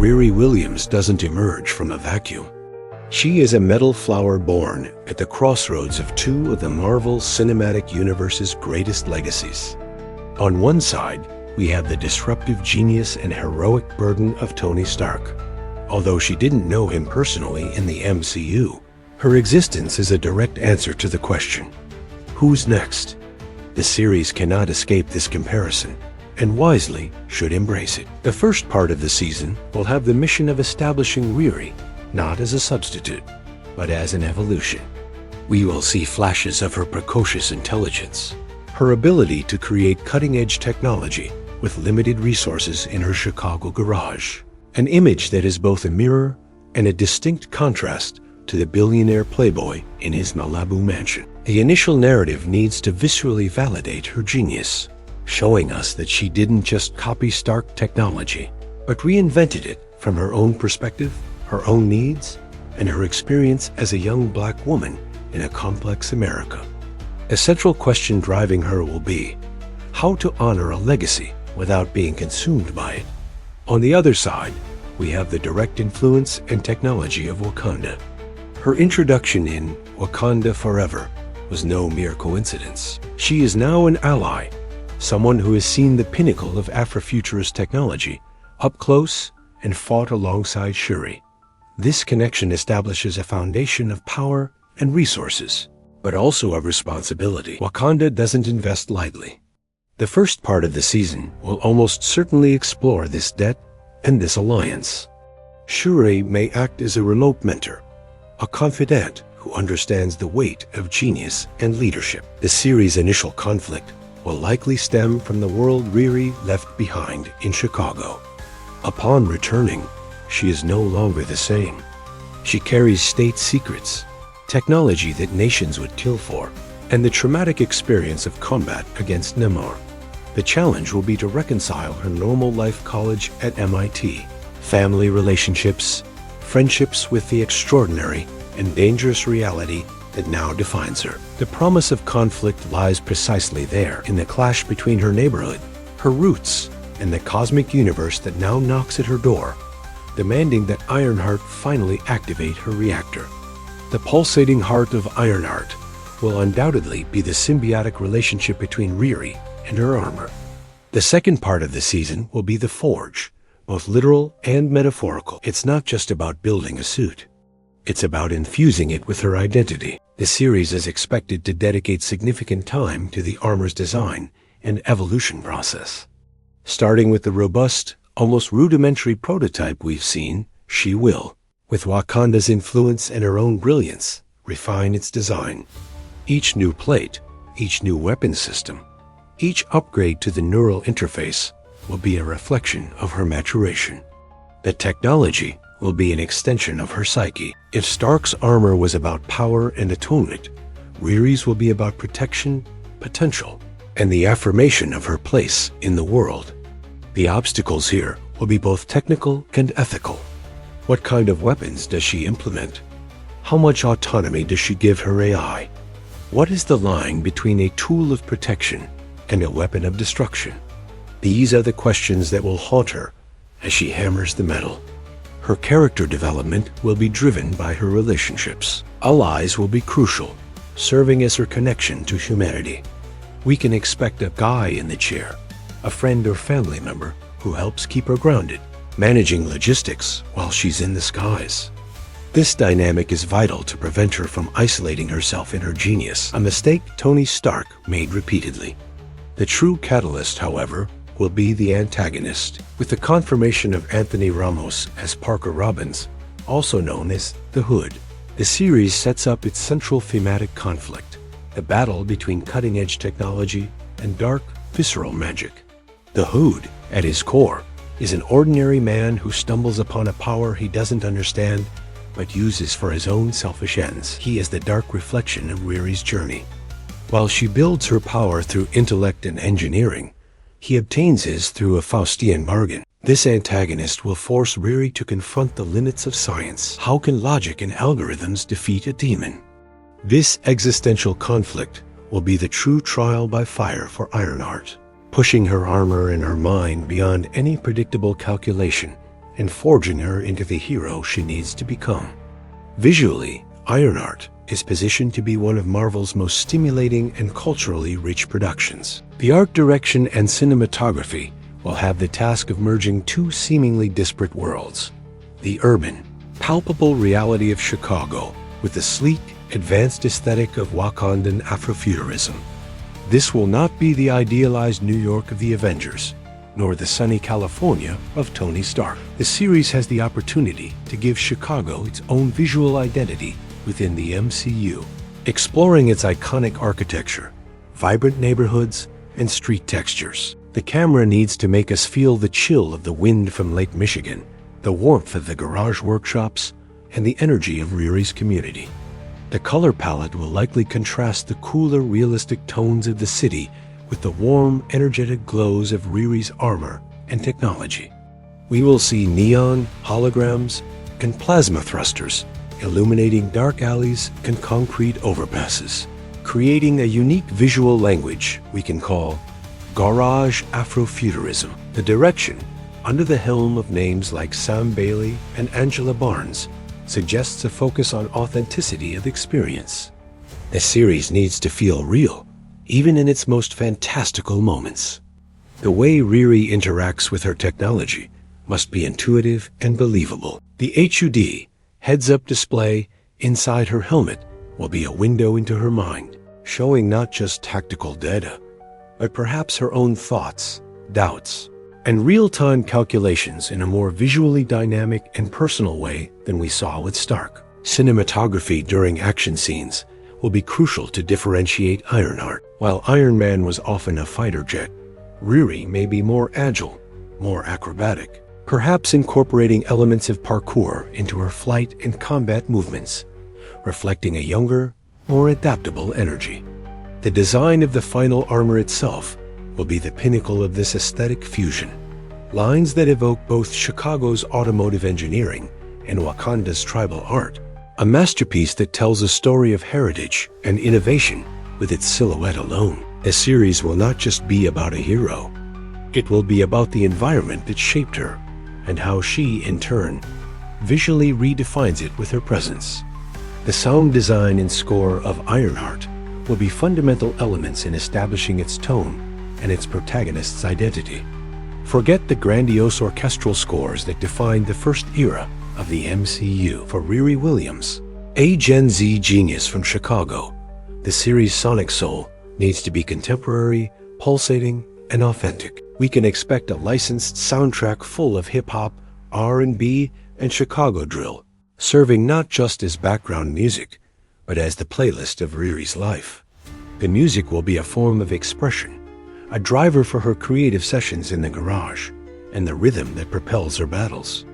Riri Williams doesn't emerge from a vacuum. She is a metal flower born at the crossroads of two of the Marvel Cinematic Universe's greatest legacies. On one side, we have the disruptive genius and heroic burden of Tony Stark. Although she didn't know him personally in the MCU, her existence is a direct answer to the question, who's next? The series cannot escape this comparison, and wisely should embrace it. The first part of the season will have the mission of establishing Riri, not as a substitute, but as an evolution. We will see flashes of her precocious intelligence, her ability to create cutting-edge technology with limited resources in her Chicago garage, an image that is both a mirror and a distinct contrast to the billionaire playboy in his Malibu mansion. The initial narrative needs to viscerally validate her genius, showing us that she didn't just copy Stark technology, but reinvented it from her own perspective, her own needs, and her experience as a young black woman in a complex America. A central question driving her will be how to honor a legacy without being consumed by it. On the other side, we have the direct influence and technology of Wakanda. Her introduction in Wakanda Forever was no mere coincidence. She is now an ally, someone who has seen the pinnacle of Afrofuturist technology up close and fought alongside Shuri. This connection establishes a foundation of power and resources, but also of responsibility. Wakanda doesn't invest lightly. The first part of the season will almost certainly explore this debt and this alliance. Shuri may act as a remote mentor, a confidant who understands the weight of genius and leadership. The series' initial conflict will likely stem from the world Riri left behind in Chicago. Upon returning, she is no longer the same. She carries state secrets, technology that nations would kill for, and the traumatic experience of combat against Namor. The challenge will be to reconcile her normal life college at MIT, family relationships, friendships with the extraordinary and dangerous reality that now defines her. The promise of conflict lies precisely there, in the clash between her neighborhood, her roots, and the cosmic universe that now knocks at her door, demanding that Ironheart finally activate her reactor. The pulsating heart of Ironheart will undoubtedly be the symbiotic relationship between Riri and her armor. The second part of the season will be the Forge, both literal and metaphorical. It's not just about building a suit. It's about infusing it with her identity. The series is expected to dedicate significant time to the armor's design and evolution process. Starting with the robust, almost rudimentary prototype we've seen, she will, with Wakanda's influence and her own brilliance, refine its design. Each new plate, each new weapon system, each upgrade to the neural interface will be a reflection of her maturation. The technology will be an extension of her psyche. If Stark's armor was about power and atonement, Riri's will be about protection, potential, and the affirmation of her place in the world. The obstacles here will be both technical and ethical. What kind of weapons does she implement? How much autonomy does she give her AI? What is the line between a tool of protection and a weapon of destruction? These are the questions that will haunt her as she hammers the metal. Her character development will be driven by her relationships. Allies will be crucial, serving as her connection to humanity. We can expect a guy in the chair, a friend or family member who helps keep her grounded, managing logistics while she's in the skies. This dynamic is vital to prevent her from isolating herself in her genius, a mistake Tony Stark made repeatedly. The true catalyst, however, will be the antagonist, with the confirmation of Anthony Ramos as Parker Robbins, also known as the Hood. The series sets up its central thematic conflict, the battle between cutting-edge technology and dark, visceral magic. The Hood, at his core, is an ordinary man who stumbles upon a power he doesn't understand but uses for his own selfish ends. He is the dark reflection of Riri's journey. While she builds her power through intellect and engineering, he obtains his through a Faustian bargain. This antagonist will force Riri to confront the limits of science. How can logic and algorithms defeat a demon? This existential conflict will be the true trial by fire for Ironheart, pushing her armor and her mind beyond any predictable calculation and forging her into the hero she needs to become. Visually, Ironheart is positioned to be one of Marvel's most stimulating and culturally rich productions. The art direction and cinematography will have the task of merging two seemingly disparate worlds: the urban, palpable reality of Chicago with the sleek, advanced aesthetic of Wakandan Afrofuturism. This will not be the idealized New York of the Avengers, nor the sunny California of Tony Stark. The series has the opportunity to give Chicago its own visual identity within the MCU, exploring its iconic architecture, vibrant neighborhoods, and street textures. The camera needs to make us feel the chill of the wind from Lake Michigan, the warmth of the garage workshops, and the energy of Riri's community. The color palette will likely contrast the cooler, realistic tones of the city with the warm, energetic glows of Riri's armor and technology. We will see neon, holograms, and plasma thrusters illuminating dark alleys and concrete overpasses, creating a unique visual language we can call Garage Afrofuturism. The direction, under the helm of names like Sam Bailey and Angela Barnes, suggests a focus on authenticity of experience. The series needs to feel real, even in its most fantastical moments. The way Riri interacts with her technology must be intuitive and believable. The HUD, heads-up display, inside her helmet will be a window into her mind, showing not just tactical data, but perhaps her own thoughts, doubts, and real-time calculations in a more visually dynamic and personal way than we saw with Stark. Cinematography during action scenes will be crucial to differentiate Ironheart. While Iron Man was often a fighter jet, Riri may be more agile, more acrobatic, perhaps incorporating elements of parkour into her flight and combat movements, reflecting a younger, more adaptable energy. The design of the final armor itself will be the pinnacle of this aesthetic fusion. Lines that evoke both Chicago's automotive engineering and Wakanda's tribal art, a masterpiece that tells a story of heritage and innovation with its silhouette alone. The series will not just be about a hero. It will be about the environment that shaped her and how she, in turn, visually redefines it with her presence. The sound design and score of Ironheart will be fundamental elements in establishing its tone and its protagonist's identity. Forget the grandiose orchestral scores that defined the first era of the MCU. For Riri Williams, a Gen Z genius from Chicago, the series' sonic soul needs to be contemporary, pulsating, and authentic. We can expect a licensed soundtrack full of hip-hop, R&B, and Chicago drill, serving not just as background music, but as the playlist of Riri's life. The music will be a form of expression, a driver for her creative sessions in the garage, and the rhythm that propels her battles.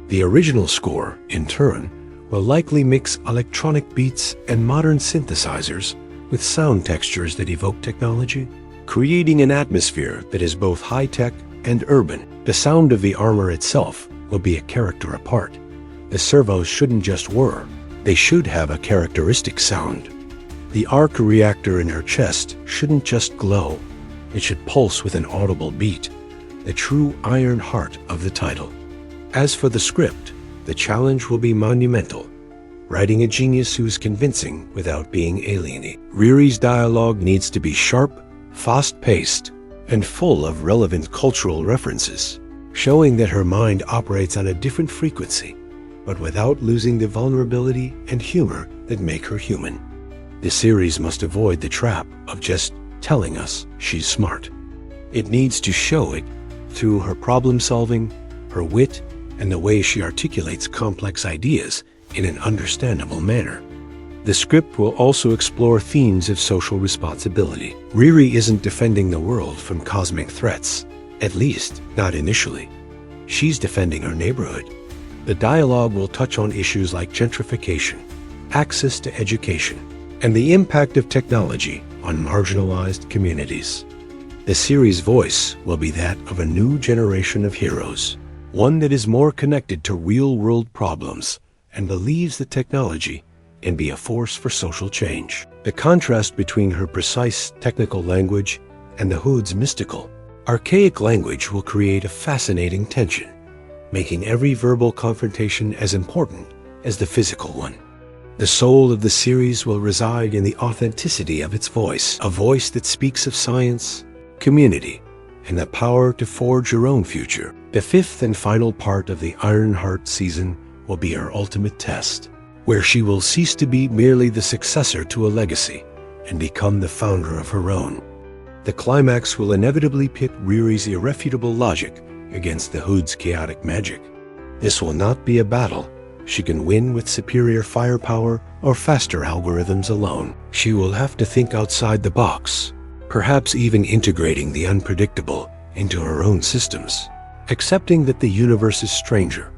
The original score, in turn, will likely mix electronic beats and modern synthesizers with sound textures that evoke technology, creating an atmosphere that is both high-tech and urban. The sound of the armor itself will be a character apart. The servos shouldn't just whir, they should have a characteristic sound. The arc reactor in her chest shouldn't just glow, it should pulse with an audible beat, the true iron heart of the title. As for the script, the challenge will be monumental, writing a genius who's convincing without being alienating. Riri's dialogue needs to be sharp, fast-paced, and full of relevant cultural references, showing that her mind operates on a different frequency, but without losing the vulnerability and humor that make her human. The series must avoid the trap of just telling us she's smart. It needs to show it through her problem-solving, her wit, and the way she articulates complex ideas in an understandable manner. The script will also explore themes of social responsibility. Riri isn't defending the world from cosmic threats, at least not initially. She's defending her neighborhood. The dialogue will touch on issues like gentrification, access to education, and the impact of technology on marginalized communities. The series' voice will be that of a new generation of heroes, one that is more connected to real-world problems and believes that technology can be a force for social change. The contrast between her precise technical language and the Hood's mystical, archaic language will create a fascinating tension. making every verbal confrontation as important as the physical one. The soul of the series will reside in the authenticity of its voice, a voice that speaks of science, community, and the power to forge your own future. The fifth and final part of the Ironheart season will be her ultimate test, where she will cease to be merely the successor to a legacy and become the founder of her own. The climax will inevitably pit Riri's irrefutable logic against the Hood's chaotic magic. This will not be a battle she can win with superior firepower or faster algorithms alone. She will have to think outside the box, perhaps even integrating the unpredictable into her own systems, accepting that the universe is stranger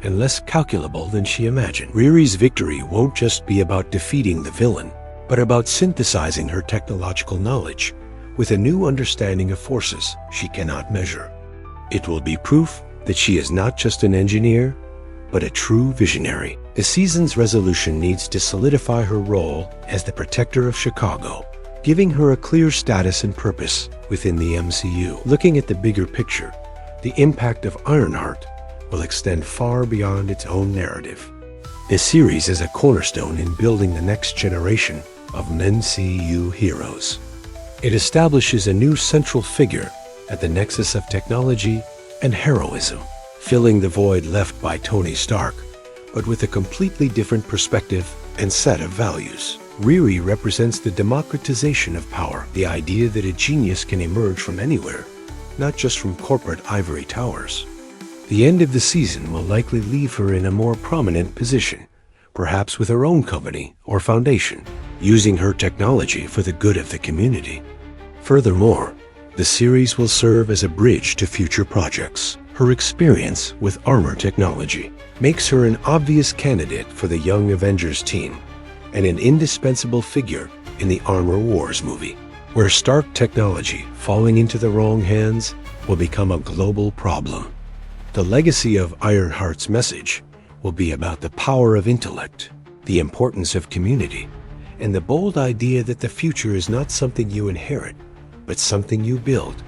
and less calculable than she imagined. Riri's victory won't just be about defeating the villain, but about synthesizing her technological knowledge with a new understanding of forces she cannot measure. It will be proof that she is not just an engineer, but a true visionary. The season's resolution needs to solidify her role as the protector of Chicago, giving her a clear status and purpose within the MCU. Looking at the bigger picture, the impact of Ironheart will extend far beyond its own narrative. This series is a cornerstone in building the next generation of MCU heroes. It establishes a new central figure at the nexus of technology and heroism, filling the void left by Tony Stark, but with a completely different perspective and set of values. Riri represents the democratization of power, the idea that a genius can emerge from anywhere, not just from corporate ivory towers. The end of the season will likely leave her in a more prominent position, perhaps with her own company or foundation, using her technology for the good of the community. Furthermore, the series will serve as a bridge to future projects. Her experience with armor technology makes her an obvious candidate for the Young Avengers team and an indispensable figure in the Armor Wars movie, where Stark technology falling into the wrong hands will become a global problem. The legacy of Ironheart's message will be about the power of intellect, the importance of community, and the bold idea that the future is not something you inherit, but something you build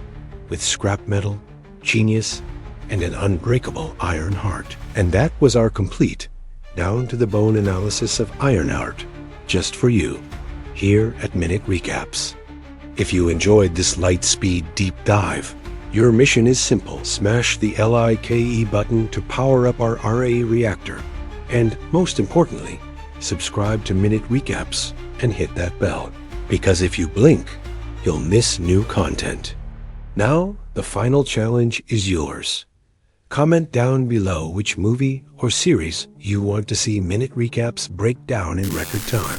with scrap metal, genius, and an unbreakable iron heart. And that was our complete, down-to-the-bone analysis of Ironheart, just for you, here at Minute Recaps. If you enjoyed this light-speed deep dive, your mission is simple. Smash the LIKE button to power up our RA reactor. And most importantly, subscribe to Minute Recaps and hit that bell. Because if you blink, you'll miss new content. Now, the final challenge is yours. Comment down below which movie or series you want to see Minute Recaps break down in record time.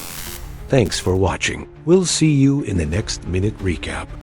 Thanks for watching. We'll see you in the next Minute Recap.